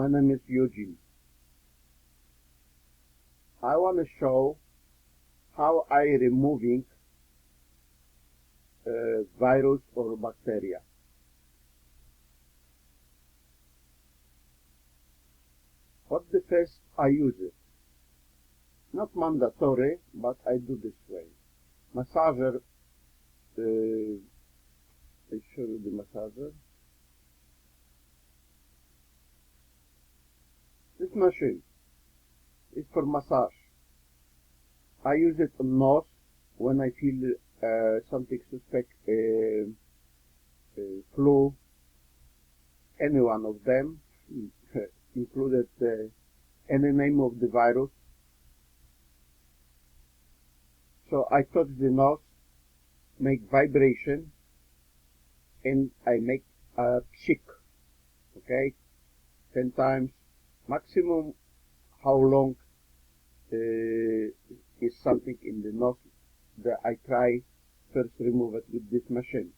My name is Eugene. I want to show how I removing virus or bacteria. What the first I use it. Not mandatory, but I do this way. Massager, I show you the massager. This machine is for massage. I use it on nose when I feel something suspect, flu, any one of them, included any name of the virus. So I touch the nose, make vibration, and I make a pshik, okay, 10 times. Maximum how long is something in the nose that I try first remove it with this machine.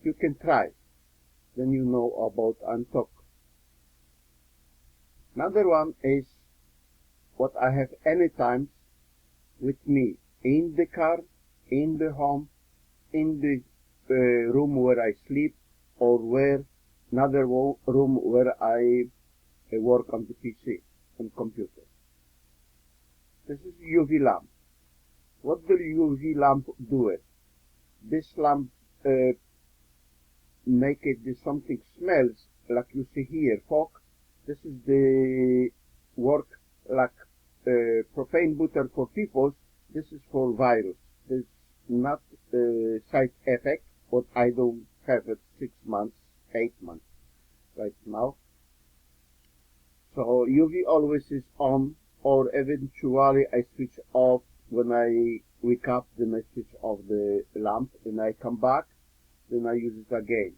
You can try, then you know about and talk. Another one is what I have any times with me in the car, in the home, in the room where I sleep, or where another room where I work on the PC and computer. This is UV lamp. What will UV lamp do it? This lamp make it something smells like you see here, fog. This is the work like propane butter for people. This is for virus. This is not side effect, but I don't have it 6 months, 8 months right now. So UV always is on, or eventually I switch off when I wake up, then I switch off the lamp and I come back, then I use it again.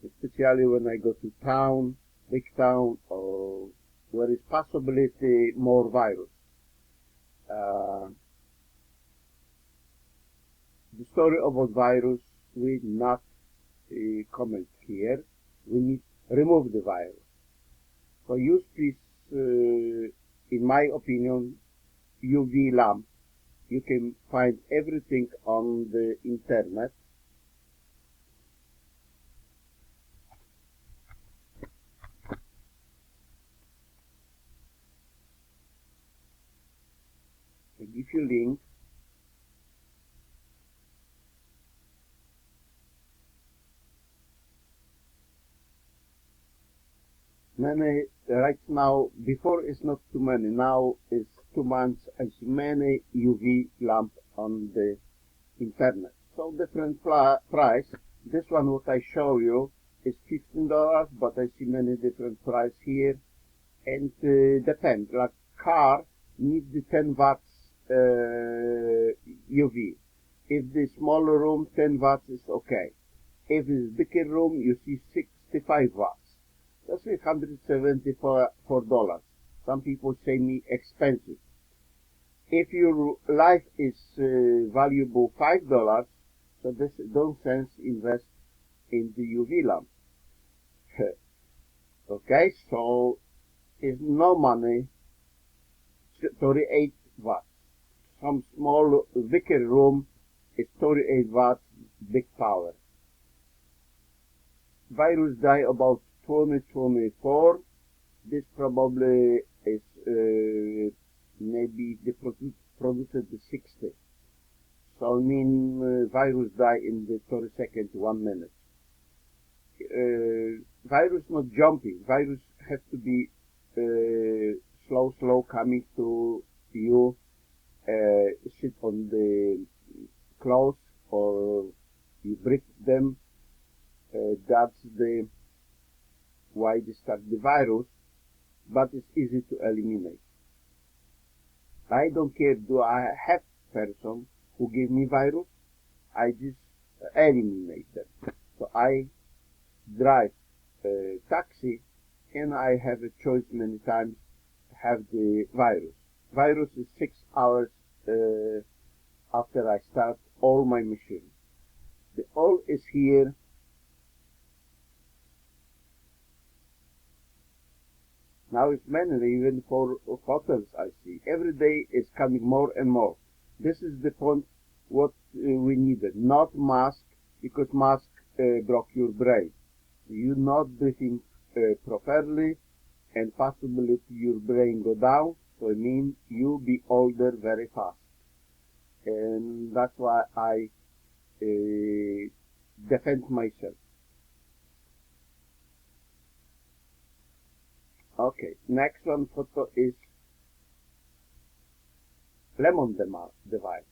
Especially when I go to town, big town, or where is possibility more virus. The story about virus, we not comment here. We need remove the virus. So use this, in my opinion, UV lamp. You can find everything on the internet. I give you link. Many right now, before it's not too many, now it's 2 months, I see many UV lamp on the internet. So different price. This one what I show you is $15, but I see many different price here. And depends, like car needs the 10 watts UV. If the smaller room, 10 watts is okay. If it's bigger room, you see 65 watts. That's $174. Some people say me expensive. If your life is valuable $5, so this don't sense invest in the UV lamp. Okay, so it's no money, 38 watts. Some small bigger room is 38 watts, big power. Virus die about 2024. This probably is maybe they produced the 60. So I mean virus die in the 30 seconds, 1 minute. Virus not jumping. Virus has to be slow coming to you. Sit on the clothes or you break them. That's the why they start the virus, but it's easy to eliminate. I don't care do I have person who give me virus, I just eliminate them. So I drive taxi and I have a choice many times to have the virus. Virus is 6 hours after I start all my machine. The oil is here. Now it's mainly even for hotels, I see. Every day is coming more and more. This is the point what we needed. Not mask, because mask broke your brain. You're not breathing properly, and possibly your brain go down, so it means you be older very fast. And that's why I defend myself. Okay, next one photo is lemon device.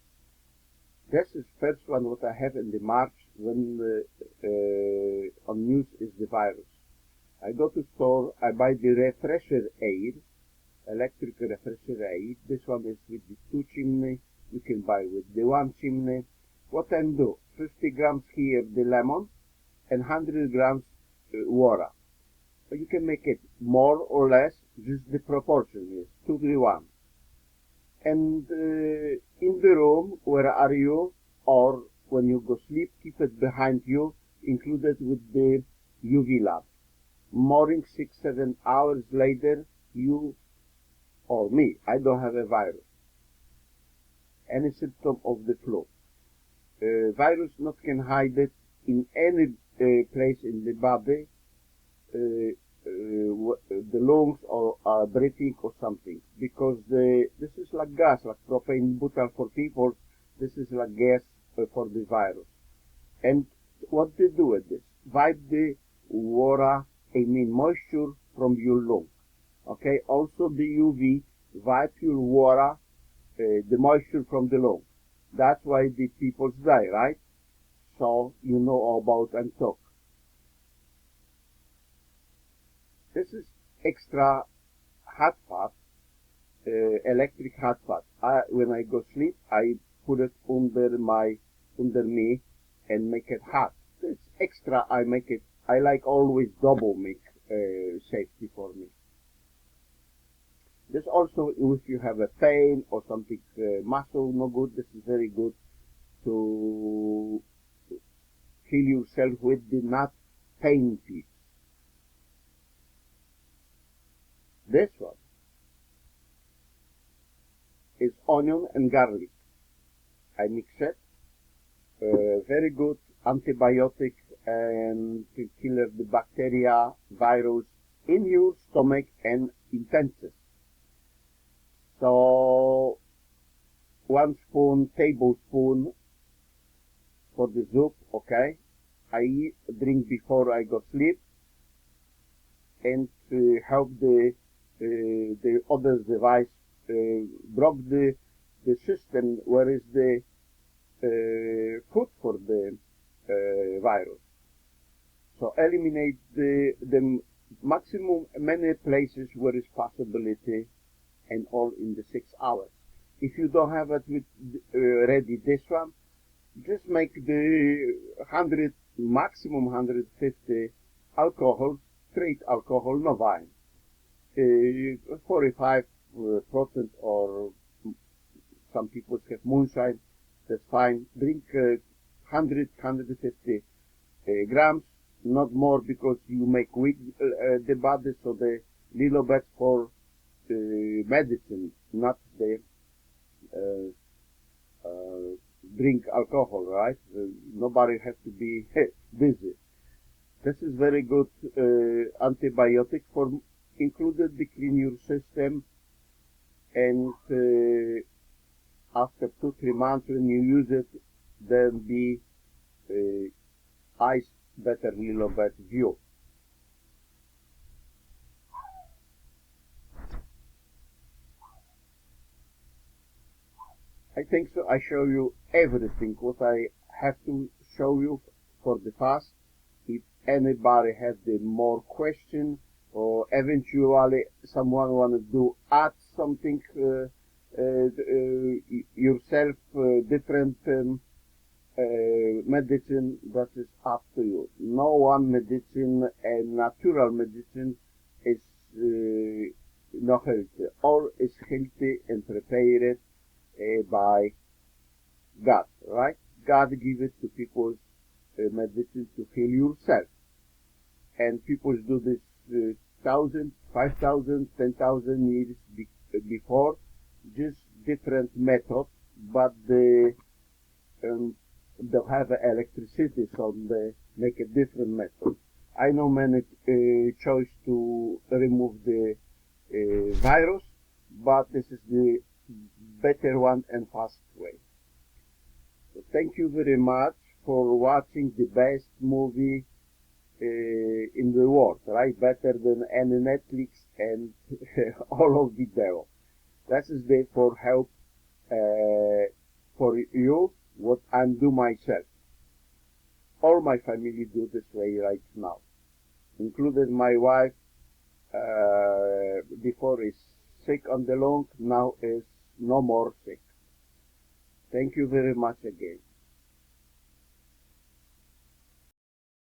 This is first one what I have in the March when on news is the virus. I go to store, I buy the refresher aid, electric refresher aid. This one is with the 2 chimney. You can buy with the 1 chimney. What I do? 50 grams here the lemon and 100 grams water. So you can make it more or less, just the proportion is 2:1. And in the room, where are you? Or when you go sleep, keep it behind you, included with the UV lamp. Morning, 6-7 hours later, you or me, I don't have a virus. Any symptom of the flu. Virus not can hide it in any place in the body, the lungs or breathing or something, because this is like gas, like propane butyl for people. This is like gas for the virus. And what they do with this? Wipe the water, I mean moisture from your lung. Okay, also the UV, wipe your water, the moisture from the lung. That's why the people die, right? So you know about and talk. This is extra hot pot, electric hot pot. When I go sleep, I put it under me and make it hot. It's extra. I make it. I like always double make safety for me. This also, if you have a pain or something, muscle no good, this is very good to heal yourself with the not pain piece. This one is onion and garlic. I mix it. Very good antibiotic and to kill the bacteria, virus in your stomach and intestines. So 1 tablespoon for the soup, okay? I drink before I go sleep, and to help the other device broke the system where is the food for the virus. So eliminate the maximum many places where is possibility, and all in the 6 hours. If you don't have it with ready this one, just make the 100 maximum 150 alcohol, straight alcohol, no wine. 45% or some people have moonshine, that's fine. Drink 150 grams, not more, because you make weak the body, so the little bit for medicine, not the drink alcohol, right? Nobody has to be busy. This is very good antibiotic for included to clean your system, and after 2-3 months when you use it, then be eyes better little bit view. I think so. I show you everything what I have to show you for the past. If anybody has the more question, or eventually someone want to do add something yourself, different medicine, that is up to you. No one medicine and natural medicine is not healthy. All is healthy and prepared by God, right? God give it to people medicine to heal yourself, and people do this 1000, 5000, 10,000 years before, just different method, but they have electricity, so they make a different method. I know many choice to remove the virus, but this is the better one and fast way. So thank you very much for watching the best movie in the world, right? Better than any Netflix and all of video. That is there for help for you what I'm do myself. All my family do this way right now, including my wife. Before is sick on the lung, now is no more sick. Thank you very much again.